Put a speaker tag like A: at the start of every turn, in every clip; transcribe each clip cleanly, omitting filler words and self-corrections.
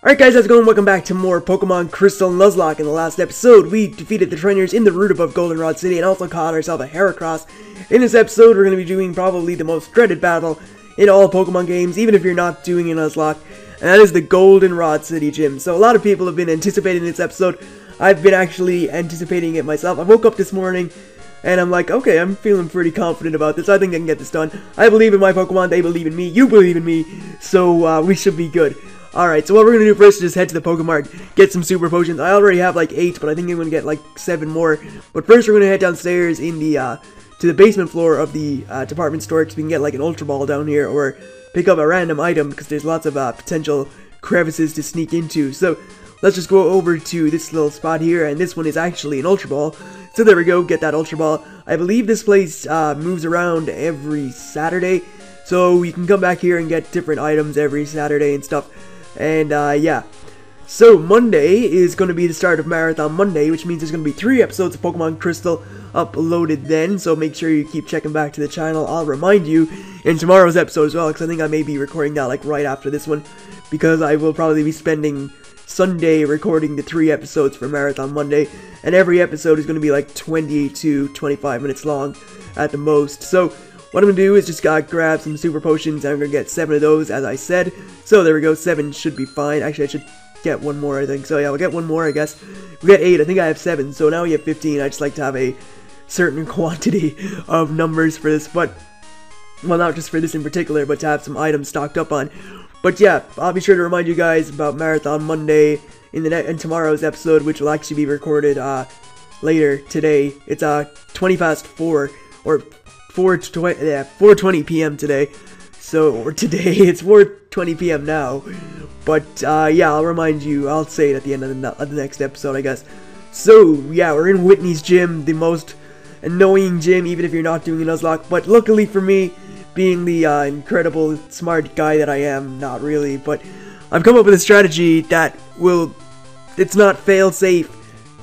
A: Alright guys, how's it going? Welcome back to more Pokemon Crystal Nuzlocke. In the last episode, we defeated the trainers in the route above Goldenrod City and also caught ourselves a Heracross. In this episode, we're going to be doing probably the most dreaded battle in all Pokemon games, even if you're not doing a Nuzlocke, and that is the Goldenrod City gym. So a lot of people have been anticipating this episode. I've been actually anticipating it myself. I woke up this morning and I'm like, okay, I'm feeling pretty confident about this. I think I can get this done. I believe in my Pokemon, they believe in me, you believe in me, so we should be good. Alright, so what we're going to do first is just head to the Pokemart, get some super potions. I already have like 8, but I think I'm going to get like 7 more. But first we're going to head downstairs in the, to the basement floor of the department store, because we can get like an Ultra Ball down here, or pick up a random item, because there's lots of potential crevices to sneak into. So let's just go over to this little spot here, and this one is actually an Ultra Ball. So there we go, get that Ultra Ball. I believe this place moves around every Saturday, so we can come back here and get different items every Saturday and stuff. And, yeah. So, Monday is going to be the start of Marathon Monday, which means there's going to be 3 episodes of Pokemon Crystal uploaded then, so make sure you keep checking back to the channel. I'll remind you in tomorrow's episode as well, because I think I may be recording that, like, right after this one, because I will probably be spending Sunday recording the 3 episodes for Marathon Monday, and every episode is going to be, like, 20 to 25 minutes long at the most. So, what I'm going to do is just grab some super potions, and I'm going to get 7 of those, as I said. So there we go, 7 should be fine. Actually, I should get 1 more, I think. So yeah, we'll get 1 more, I guess. We got 8, I think I have 7, so now we have 15. I just like to have a certain quantity of numbers for this, but, well, not just for this in particular, but to have some items stocked up on. But yeah, I'll be sure to remind you guys about Marathon Monday in tomorrow's episode, which will actually be recorded later today. It's 20 past 4, or 4:20 p.m. today. So, or today, it's 4:20 p.m. now. But, yeah, I'll remind you, I'll say it at the end of the next episode, I guess. So, yeah, we're in Whitney's gym, the most annoying gym, even if you're not doing a Nuzlocke. But luckily for me, being the incredible, smart guy that I am, not really, but I've come up with a strategy that will, it's not fail-safe,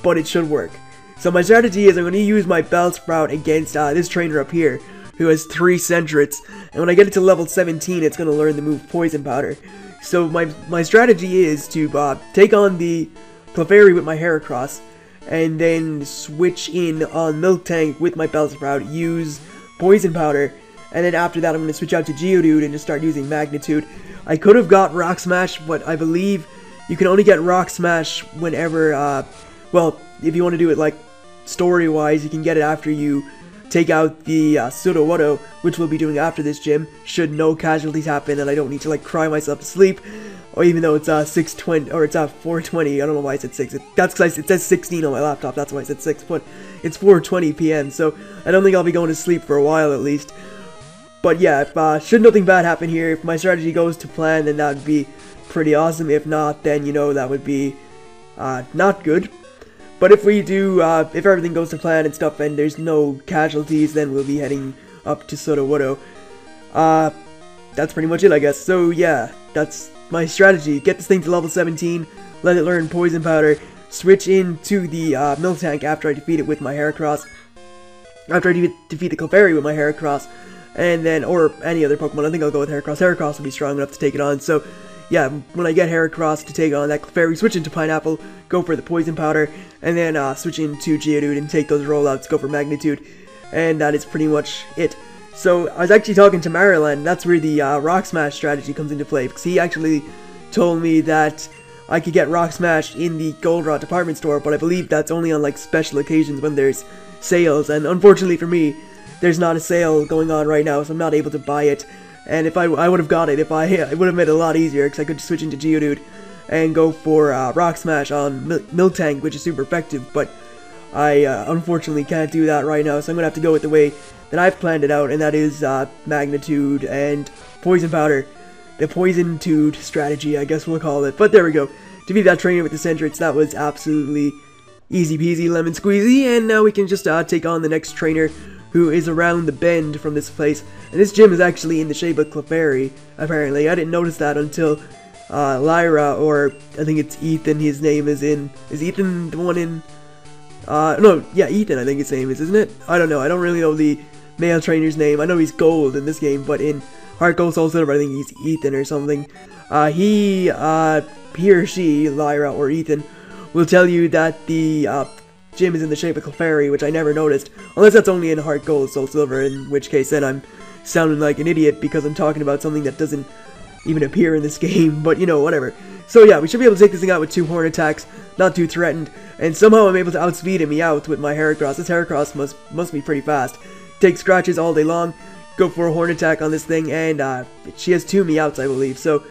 A: but it should work. So my strategy is I'm going to use my Bellsprout against this trainer up here, who has 3 Centrets, and when I get it to level 17, it's going to learn the move Poison Powder. So my strategy is to take on the Clefairy with my Heracross, and then switch in on Miltank with my Bellsprout, use Poison Powder, and then after that I'm going to switch out to Geodude and just start using Magnitude. I could have got Rock Smash, but I believe you can only get Rock Smash whenever, well, if you want to do it like story-wise, you can get it after you take out the Sudowoodo, which we'll be doing after this gym, should no casualties happen and I don't need to like cry myself to sleep. Or even though it's 6:20 or it's 4:20, I don't know why I said 6. That's because it says 16 on my laptop. That's why I said 6. But it's 4:20 p.m. so I don't think I'll be going to sleep for a while at least. But yeah, if should nothing bad happen here, if my strategy goes to plan, then that would be pretty awesome. If not, then you know that would be not good. But if we do, if everything goes to plan and stuff and there's no casualties, then we'll be heading up to Sudowoodo. That's pretty much it, I guess. So yeah, that's my strategy. Get this thing to level 17, let it learn Poison Powder, switch into the Miltank after I defeat it with my Heracross, after I defeat the Clefairy with my Heracross, and then, or any other Pokemon. I think I'll go with Heracross. Heracross will be strong enough to take it on, so yeah, when I get Heracross to take on that Clefairy, switch into Pineapple, go for the Poison Powder, and then switch into Geodude and take those rollouts, go for Magnitude, and that is pretty much it. So, I was actually talking to Maryland, that's where the Rock Smash strategy comes into play, because he actually told me that I could get Rock Smash in the Goldenrod department store, but I believe that's only on like special occasions when there's sales, and unfortunately for me, there's not a sale going on right now, so I'm not able to buy it. And if I would have got it, it would have made it a lot easier, because I could switch into Geodude and go for Rock Smash on Miltank, which is super effective, but I unfortunately can't do that right now, so I'm going to have to go with the way that I've planned it out, and that is Magnitude and Poison Powder. The Poison-tude strategy, I guess we'll call it. But there we go. Defeat that trainer with the Centrets, that was absolutely easy peasy lemon squeezy, and now we can just take on the next trainer, who is around the bend from this place. And this gym is actually in the shape of Clefairy, apparently. I didn't notice that until Lyra, or I think it's Ethan, his name is Ethan the one in, no, yeah, Ethan I think his name is, isn't it? I don't know, I don't really know the male trainer's name. I know he's Gold in this game, but in Heart Gold Soul Silver I think he's Ethan or something. he or she, Lyra or Ethan, will tell you that the gym is in the shape of Clefairy, which I never noticed, unless that's only in Heart Gold, Soul Silver, in which case then I'm sounding like an idiot because I'm talking about something that doesn't even appear in this game, but you know, whatever. So yeah, we should be able to take this thing out with 2 horn attacks, not too threatened, and somehow I'm able to outspeed a Meowth with my Heracross. This Heracross must be pretty fast. Take scratches all day long, go for a horn attack on this thing, and she has 2 Meowths, I believe, so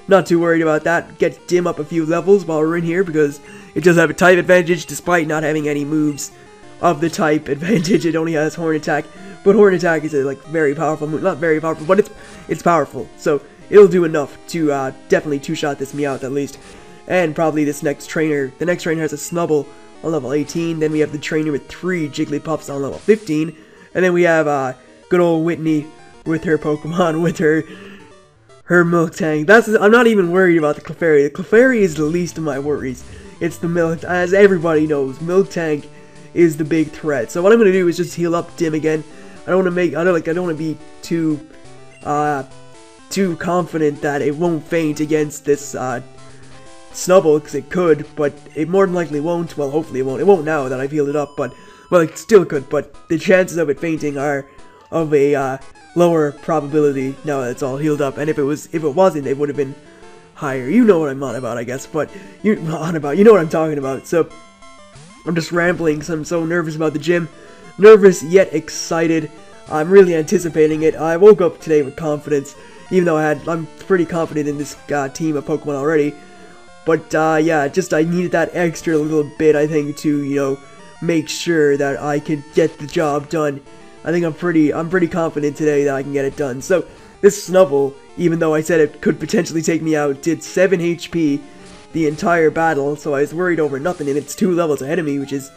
A: not too worried about that. Get Dim up a few levels while we're in here, because it does have a type advantage, despite not having any moves of the type advantage. It only has horn attack, but horn attack is a like very powerful move. Not very powerful, but it's powerful, so it'll do enough to definitely 2-shot this Meowth at least. And probably this next trainer. The next trainer has a Snubbull on level 18. Then we have the trainer with 3 Jigglypuffs on level 15. And then we have good old Whitney with her Pokemon, with her Miltank. I'm not even worried about the Clefairy. The Clefairy is the least of my worries. It's the Milk, as everybody knows, Miltank is the big threat. So what I'm gonna do is just heal up Dim again. I don't want to be too confident that it won't faint against this Snubbull, because it could, but it more than likely won't. Well, hopefully it won't. It won't now that I've healed it up, but, well, it still could, but the chances of it fainting are of a lower probability now that it's all healed up, and if it wasn't, it would have been higher. You know what I'm on about, I guess, but you know what I'm talking about. So I'm just rambling because I'm so nervous about the gym. Nervous yet excited. I'm really anticipating it. I woke up today with confidence, even though I'm pretty confident in this team of Pokemon already. But yeah, just I needed that extra little bit, I think, to, you know, make sure that I could get the job done. I think I'm pretty confident today that I can get it done. So this Snubbull, even though I said it could potentially take me out, did 7 HP the entire battle, so I was worried over nothing, and it's 2 levels ahead of me, which is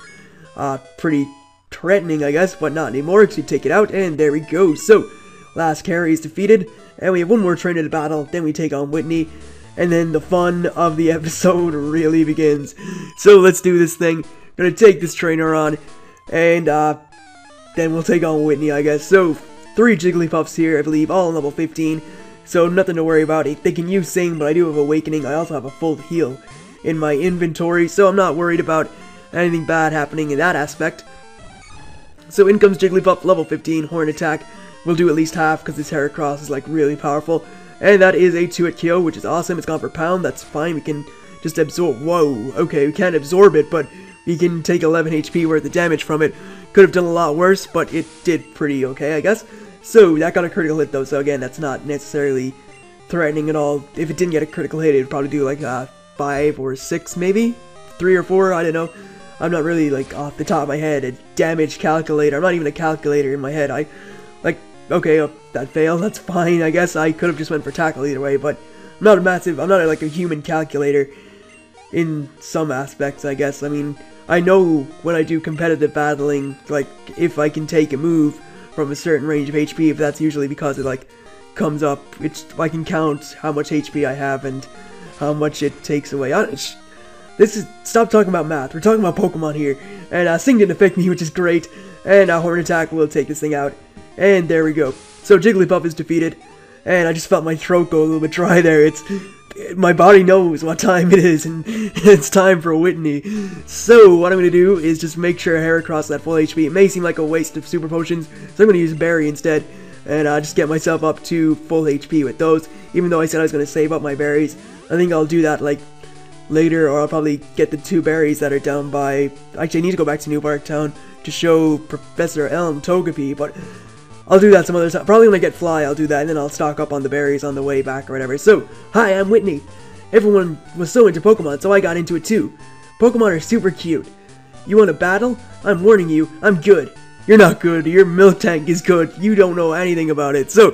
A: pretty threatening, I guess, but not anymore, because we take it out, and there we go. So last carry is defeated, and we have one more trainer to battle, then we take on Whitney, and then the fun of the episode really begins. So let's do this thing. Gonna take this trainer on, and then we'll take on Whitney, I guess. So 3 Jigglypuffs here, I believe, all on level 15, so nothing to worry about. They can use Sing, but I do have Awakening. I also have a full heal in my inventory, so I'm not worried about anything bad happening in that aspect. So in comes Jigglypuff, level 15, horn attack. We'll do at least half, because this Heracross is like really powerful. And that is a 2-hit KO, which is awesome. It's gone for pound, that's fine. We can just absorb, whoa, okay, we can't absorb it, but we can take 11 HP worth of damage from it. Could have done a lot worse, but it did pretty okay, I guess. So that got a critical hit though, so again, that's not necessarily threatening at all. If it didn't get a critical hit, it would probably do like 5 or 6 maybe? 3 or 4, I don't know. I'm not really, like, off the top of my head, a damage calculator. I'm not even a calculator in my head. Okay, that failed, that's fine, I guess. I could have just went for tackle either way, but I'm not like a human calculator in some aspects, I guess. I mean, I know when I do competitive battling, like, if I can take a move from a certain range of HP, if that's usually because it, like, comes up, I can count how much HP I have and how much it takes away. Stop talking about math, we're talking about Pokemon here, and Sing didn't affect me, which is great, and Horn Attack will take this thing out, and there we go. So Jigglypuff is defeated, and I just felt my throat go a little bit dry there. My body knows what time it is, and it's time for Whitney. So what I'm going to do is just make sure Heracross that full HP. It may seem like a waste of super potions, so I'm going to use Berry instead, and just get myself up to full HP with those, even though I said I was going to save up my berries. I think I'll do that, like, later, or I'll probably get the 2 berries that are down by... Actually, I need to go back to New Bark Town to show Professor Elm Togepi, but I'll do that some other time. Probably when I get Fly, I'll do that, and then I'll stock up on the berries on the way back or whatever. So, hi, I'm Whitney. Everyone was so into Pokemon, so I got into it too. Pokemon are super cute. You want to battle? I'm warning you, I'm good. You're not good, your Miltank is good. You don't know anything about it. So,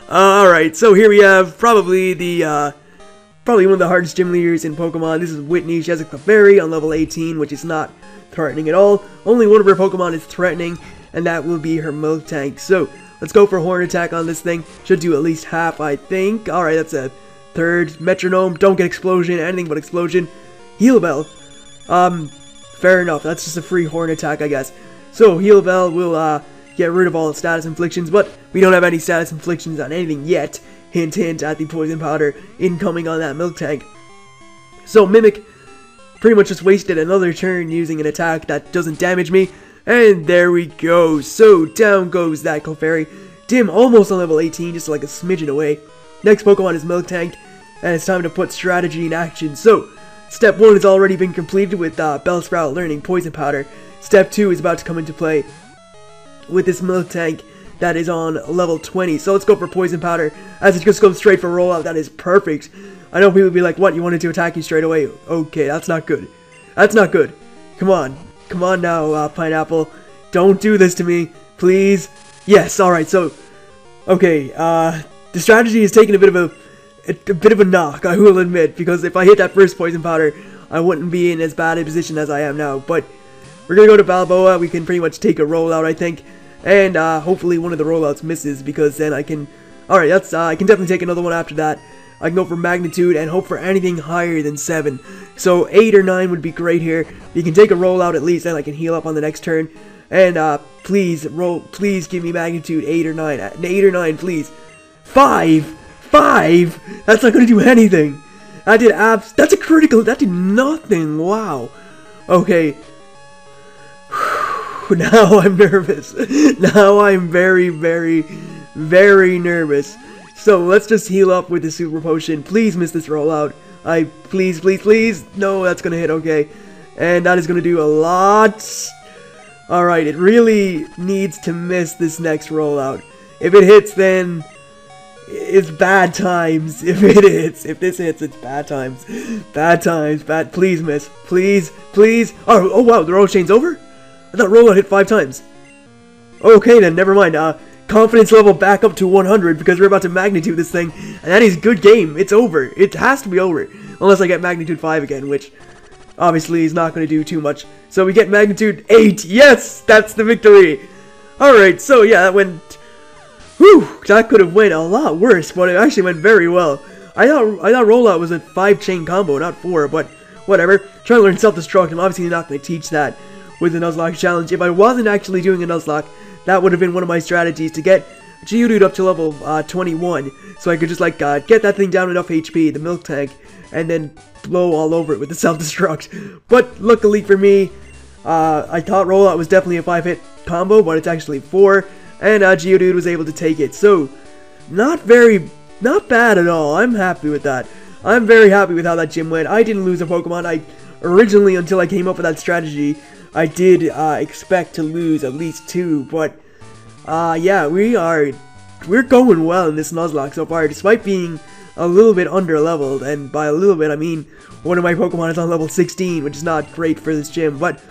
A: alright, so here we have probably one of the hardest gym leaders in Pokemon. This is Whitney. She has a Clefairy on level 18, which is not threatening at all. Only one of her Pokemon is threatening, and that will be her Miltank. So, let's go for Horn Attack on this thing. Should do at least half, I think. Alright, that's a 3rd. Metronome, don't get Explosion, anything but Explosion. Heal Bell. Fair enough. That's just a free Horn Attack, I guess. So, Heal Bell will, get rid of all the status inflictions, but we don't have any status inflictions on anything yet. hint hint at the poison powder incoming on that milk tank. So Mimic pretty much just wasted another turn using an attack that doesn't damage me, and there we go. So down goes that Clefairy. Dim almost on level 18, just like a smidgen away. Next Pokemon is Milk Tank, and it's time to put strategy in action. So step 1 has already been completed with Bellsprout learning Poison Powder. Step 2 is about to come into play with this Milk Tank that is on level 20. So let's go for Poison Powder, as it just goes straight for rollout. That is perfect. I know people would be like, what, you wanted to attack you straight away? Okay, that's not good. That's not good. Come on. Come on now, Pineapple. Don't do this to me, please. Yes, alright, so, okay, the strategy is taking a bit of a knock, I will admit, because if I hit that first Poison Powder, I wouldn't be in as bad a position as I am now. But we're gonna go to Balboa. We can pretty much take a rollout, I think, and hopefully one of the rollouts misses, because then I can, alright, that's, I can definitely take another one after that. I can go for Magnitude and hope for anything higher than 7. So 8 or 9 would be great here. You can take a rollout at least, and I can heal up on the next turn. And please give me Magnitude 8 or 9. 8 or 9, please. 5! 5! That's not gonna do anything. That's a critical. That did nothing. Wow. Okay. Now I'm nervous. Now I'm very, very, very nervous. So let's just heal up with the Super Potion. Please miss this rollout. Please, please, please. No, that's gonna hit. Okay. And that is gonna do a lot. Alright, it really needs to miss this next rollout. If it hits, then it's bad times. If this hits, it's bad times. Bad times, please miss. Please, please. Oh wow, the roll chain's over? I thought rollout hit 5 times. Okay then, never mind. Confidence level back up to 100 because we're about to Magnitude this thing. And that is good game. It's over. It has to be over. Unless I get Magnitude 5 again, which obviously is not going to do too much. So we get Magnitude 8. Yes, that's the victory. Alright, so yeah, that went... Whew, that could have went a lot worse, but it actually went very well. I thought rollout was a 5-chain combo, not 4, but whatever. Trying to learn self-destruct. I'm obviously not going to teach that with the Nuzlocke challenge. If I wasn't actually doing a Nuzlocke, that would have been one of my strategies to get Geodude up to level 21. So I could just like get that thing down enough HP, the Milk Tank, and then blow all over it with the self-destruct. But luckily for me, I thought rollout was definitely a 5-hit combo, but it's actually 4, and Geodude was able to take it. So not bad at all. I'm happy with that. I'm very happy with how that gym went. I didn't lose a Pokemon. I originally, until I came up with that strategy, I did expect to lose at least 2, but yeah, we're going well in this Nuzlocke so far, despite being a little bit under-leveled, and by a little bit I mean one of my Pokemon is on level 16, which is not great for this gym. But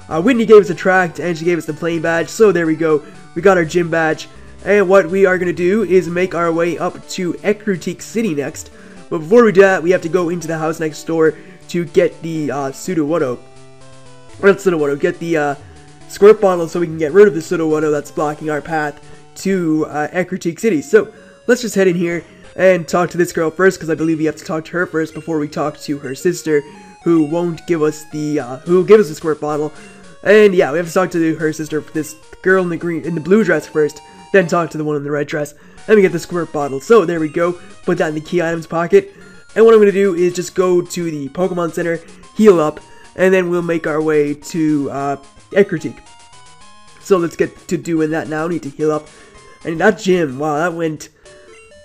A: Whitney gave us a tract, and she gave us the plain badge, so there we go. We got our gym badge, and what we are going to do is make our way up to Ecruteak City next. But before we do that, we have to go into the house next door to get the Sudowoodo. Or not Sudowoodo, get the Squirt Bottle so we can get rid of the Sudowoodo that's blocking our path to Ecruteak City. So let's just head in here and talk to this girl first, because I believe we have to talk to her first before we talk to her sister, who won't give us the who will give us the Squirt Bottle. And yeah, we have to talk to her sister, this girl in the blue dress first, then talk to the one in the red dress, and we get the Squirt Bottle. So there we go, put that in the key items pocket, and what I'm going to do is just go to the Pokemon Center, heal up, and then we'll make our way to Ecruteak. So let's get to doing that now. Need to heal up. And that gym, wow,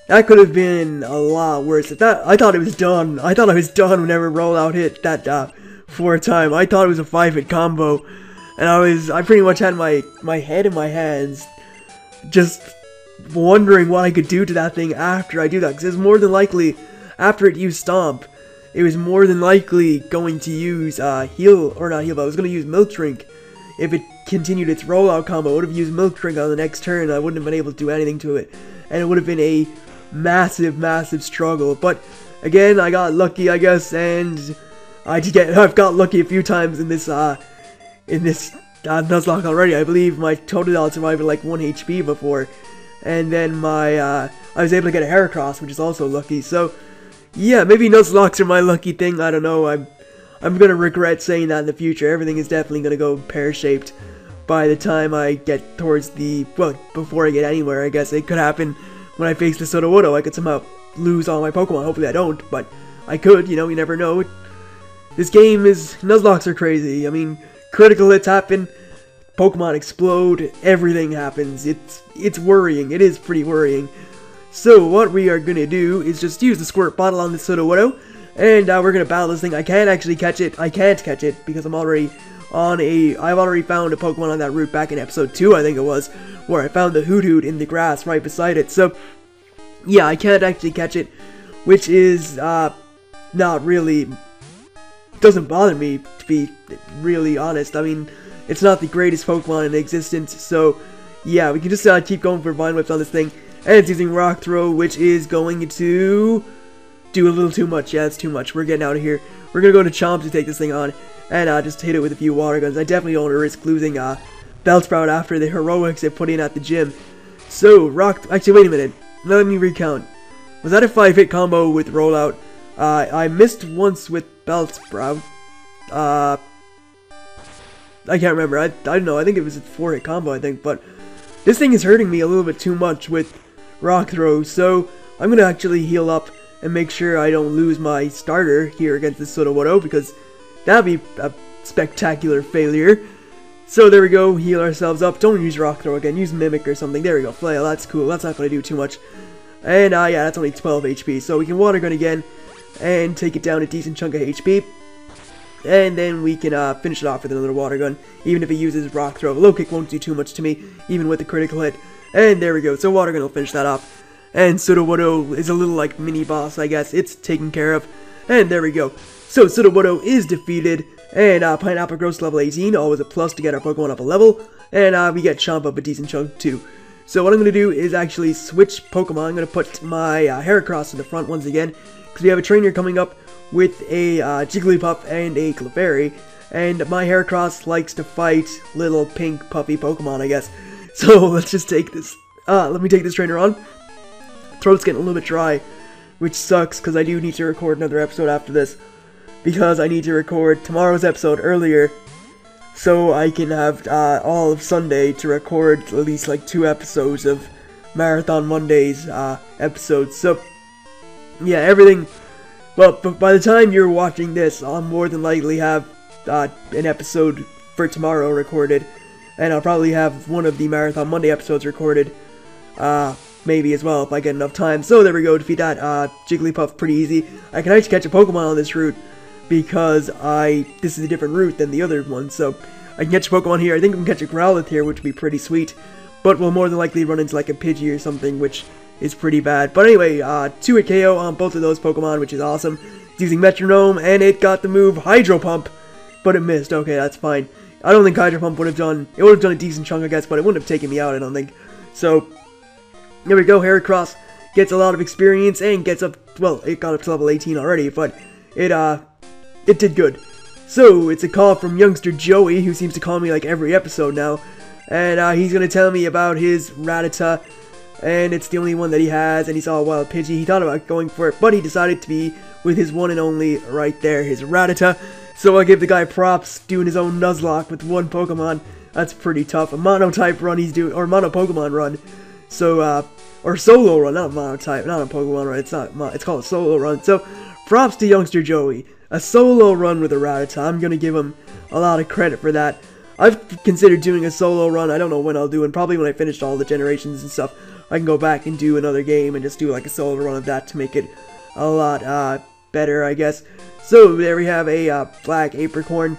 A: that could have been a lot worse. I thought it was done. I thought I was done whenever rollout hit that 4th time. I thought it was a 5-hit combo, and I pretty much had my head in my hands, just wondering what I could do to that thing after I do that. Because it's more than likely, after it used Stomp, it was more than likely going to use Heal, or not Heal, but I was going to use Milk Drink. If it continued its rollout combo, I would have used Milk Drink on the next turn. I wouldn't have been able to do anything to it, and it would have been a massive, massive struggle. But again, I got lucky, I guess, and I've got lucky a few times in this Nuzlocke already. I believe my Totodile survived at like 1 HP before, and then I was able to get a Heracross, which is also lucky. So yeah, maybe Nuzlocks are my lucky thing. I don't know. I'm gonna regret saying that in the future. Everything is definitely gonna go pear-shaped by the time I get towards before I get anywhere. I guess it could happen when I face the Sudowoodo, I could somehow lose all my Pokemon. Hopefully I don't, but I could, you know, you never know. This game is, Nuzlocks are crazy. I mean, critical hits happen, Pokemon explode, everything happens. It's worrying. It is pretty worrying. So what we are going to do is just use the Squirt Bottle on the Sudowoodo, and we're going to battle this thing. I can't actually catch it. I can't catch it because I'm already on I've already found a Pokemon on that route back in episode 2, I think it was, where I found the Hoot in the grass right beside it. So yeah, I can't actually catch it, which is not really, doesn't bother me, to be really honest. I mean, it's not the greatest Pokemon in existence, so yeah, we can just keep going for Vine Whips on this thing. And it's using Rock Throw, which is going to do a little too much. Yeah, it's too much. We're getting out of here. We're going to go to Chomp to take this thing on, and just hit it with a few water guns. I definitely don't want to risk losing Bellsprout after the heroics it put in at the gym. So, actually, wait a minute. Let me recount. Was that a 5-hit combo with Rollout? I missed once with Bellsprout. I can't remember. I don't know. I think it was a 4-hit combo, I think. But this thing is hurting me a little bit too much with Rock Throw. So I'm going to actually heal up and make sure I don't lose my starter here against this Sudowoodo, because that'd be a spectacular failure. So there we go. Heal ourselves up. Don't use Rock Throw again. Use Mimic or something. There we go. Flail. That's cool. That's not going to do too much. And yeah, that's only 12 HP. So we can Water Gun again and take it down a decent chunk of HP. And then we can finish it off with another Water Gun, even if he uses Rock Throw. Low Kick won't do too much to me, even with the critical hit. And there we go. So Water Gun will finish that off. And Sudowoodo is a little like mini boss, I guess. It's taken care of. And there we go. So Sudowoodo is defeated. And Pineapple grows to level 18, always a plus to get our Pokemon up a level. And we get Chomp up a decent chunk too. So what I'm going to do is actually switch Pokemon. I'm going to put my Heracross in the front once again, because we have a trainer coming up with a Jigglypuff and a Clefairy, and my Heracross likes to fight little pink puffy Pokemon, I guess. So let's just take this, let me take this trainer on. Throat's getting a little bit dry, which sucks, because I do need to record another episode after this, because I need to record tomorrow's episode earlier, so I can have all of Sunday to record at least like 2 episodes of Marathon Mondays episodes. So yeah, everything. Well, but by the time you're watching this, I'll more than likely have an episode for tomorrow recorded, and I'll probably have one of the Marathon Monday episodes recorded, maybe as well if I get enough time. So there we go, defeat that Jigglypuff pretty easy. I can actually catch a Pokemon on this route, because this is a different route than the other one, so I can catch a Pokemon here. I think I can catch a Growlithe here, which would be pretty sweet, but we'll more than likely run into like a Pidgey or something, which is pretty bad. But anyway, 2-hit KO on both of those Pokemon, which is awesome. It's using Metronome, and it got the move Hydro Pump, but it missed. Okay, that's fine. I don't think Hydro Pump would have done a decent chunk, I guess, but it wouldn't have taken me out, I don't think. So there we go. Heracross gets a lot of experience and gets up, well, it got up to level 18 already, but it did good. So it's a call from youngster Joey, who seems to call me like every episode now, and he's gonna tell me about his Rattata. And it's the only one that he has, and he saw a wild Pidgey. He thought about going for it, but he decided to be with his one and only right there, his Rattata. So I'll give the guy props, doing his own Nuzlocke with one Pokemon. That's pretty tough. A mono-type run he's doing, or mono-Pokemon run. So, or solo run, not a mono-type, not a Pokemon run, it's called a solo run. So, props to youngster Joey. A solo run with a Rattata. I'm gonna give him a lot of credit for that. I've considered doing a solo run. I don't know when I'll do, and probably when I finished all the generations and stuff. I can go back and do another game and just do like a solo run of that to make it a lot better, I guess. So there we have a black Apricorn.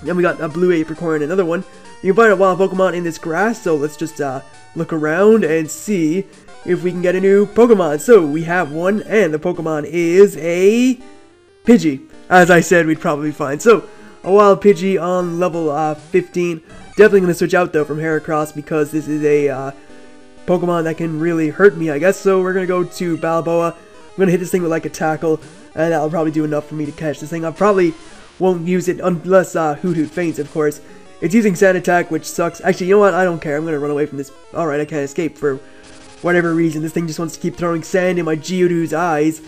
A: Then we got a blue Apricorn, another one. You can find a wild Pokemon in this grass, so let's just look around and see if we can get a new Pokemon. So we have one, and the Pokemon is a Pidgey. As I said, we'd probably find. So a wild Pidgey on level 15. Definitely going to switch out though from Heracross, because this is a Pokemon that can really hurt me, I guess. So we're going to go to Balboa. I'm going to hit this thing with like a tackle, and that'll probably do enough for me to catch this thing. I probably won't use it unless Hoot faints, of course. It's using Sand Attack, which sucks. Actually, you know what? I don't care. I'm going to run away from this. Alright, I can't escape for whatever reason. This thing just wants to keep throwing sand in my Geodude's eyes.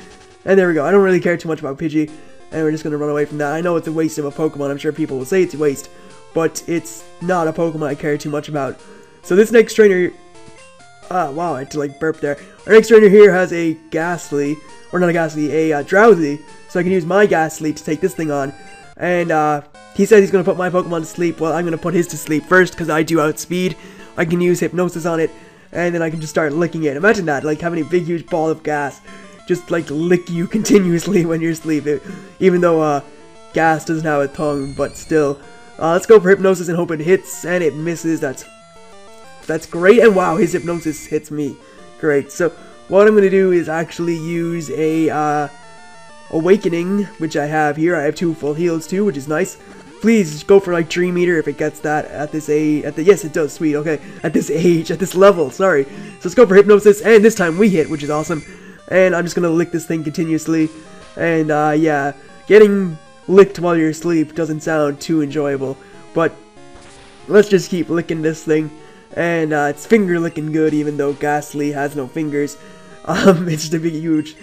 A: And there we go. I don't really care too much about Pidgey, and we're just going to run away from that. I know it's a waste of a Pokemon. I'm sure people will say it's a waste, but it's not a Pokemon I care too much about. So this next trainer Wow, I had to like burp there. Our next trainer here has a Ghastly, or not a Ghastly, a Drowsy, so I can use my Ghastly to take this thing on. And he says he's going to put my Pokemon to sleep. Well, I'm going to put his to sleep first, because I do outspeed. I can use Hypnosis on it, and then I can just start licking it. Imagine that, like having a big huge ball of gas just like lick you continuously when you're asleep. Even though gas doesn't have a tongue, but still. Let's go for Hypnosis and hope it hits, and it misses. That's great, and wow, his Hypnosis hits me. Great. So what I'm going to do is actually use a Awakening, which I have here. I have 2 full heals too, which is nice. Please go for like Dream Eater if it gets that at this age. Yes, it does. Sweet. Okay, at this age, at this level. Sorry. So let's go for Hypnosis, and this time we hit, which is awesome. And I'm just gonna lick this thing continuously. And yeah, getting licked while you're asleep doesn't sound too enjoyable, but let's just keep licking this thing. And it's finger licking good, even though Ghastly has no fingers. It's just a big huge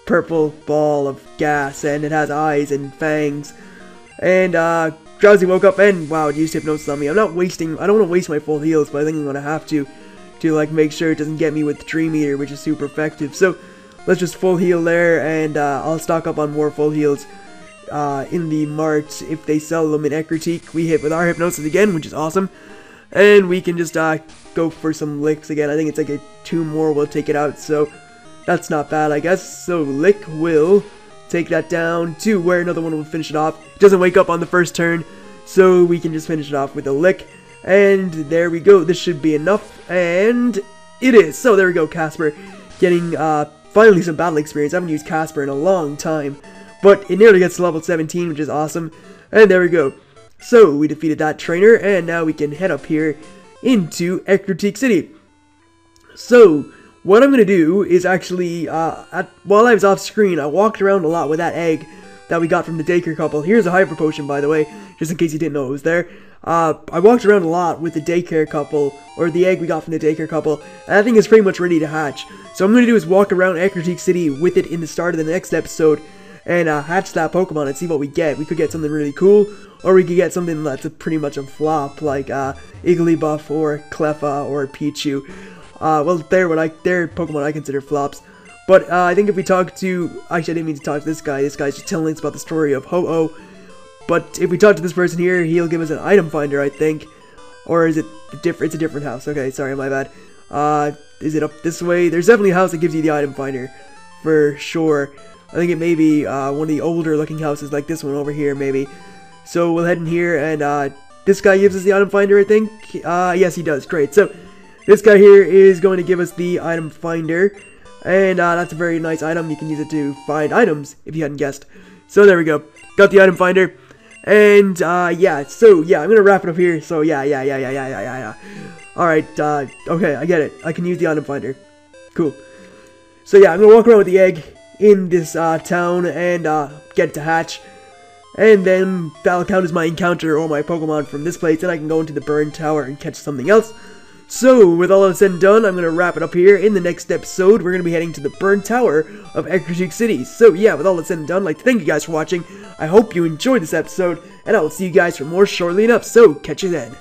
A: purple ball of gas, and it has eyes and fangs. And Drowsy woke up and wow, it used Hypnosis on me. I don't want to waste my full heals, but I think I'm gonna have to like make sure it doesn't get me with Dream Eater, which is super effective. So let's just full heal there, and I'll stock up on more full heals in the mart if they sell them in Ecruteak. We hit with our Hypnosis again, which is awesome. And we can just go for some licks again. I think it's like 2 more will take it out, so that's not bad, I guess. So Lick will take that down to where another one will finish it off. It doesn't wake up on the first turn, so we can just finish it off with a Lick. And there we go. This should be enough, and it is. So there we go, Casper getting finally some battle experience. I haven't used Casper in a long time, but it nearly gets to level 17, which is awesome. And there we go. So we defeated that trainer, and now we can head up here into Ecruteak City. So what I'm going to do is actually, while I was off screen, I walked around a lot with that egg that we got from the daycare couple. Here's a Hyper Potion, by the way, just in case you didn't know it was there. I walked around a lot with the daycare couple, or the egg we got from the daycare couple, and I think it's pretty much ready to hatch. So what I'm going to do is walk around Ecruteak City with it in the start of the next episode, and hatch that Pokemon and see what we get. We could get something really cool, or we could get something that's pretty much a flop, like Igglybuff or Cleffa or Pichu. Well, they're Pokemon I consider flops. But I think if we talk to... Actually, I didn't mean to talk to this guy. This guy's just telling us about the story of Ho-Oh. But if we talk to this person here, he'll give us an item finder, I think. Or is it different? It's a different house. Okay, sorry, my bad. Is it up this way? There's definitely a house that gives you the item finder, for sure. I think it may be one of the older looking houses, like this one over here, maybe. So we'll head in here, and this guy gives us the item finder, I think. Yes, he does. Great. So this guy here is going to give us the item finder, and that's a very nice item. You can use it to find items, if you hadn't guessed. So there we go. Got the item finder. And, yeah, so, yeah, I'm gonna wrap it up here, so, yeah. Alright, okay, I get it. I can use the item finder. Cool. So, yeah, I'm gonna walk around with the egg in this, town, and, get it to hatch. And then, that'll count as my encounter or my Pokemon from this place, and I can go into the Burn Tower and catch something else. So, with all of said and done, I'm going to wrap it up here. In the next episode, we're going to be heading to the Burn Tower of Ecruteak City. So, yeah, with all that said and done, I'd like to thank you guys for watching. I hope you enjoyed this episode, and I will see you guys for more shortly enough. So, catch you then.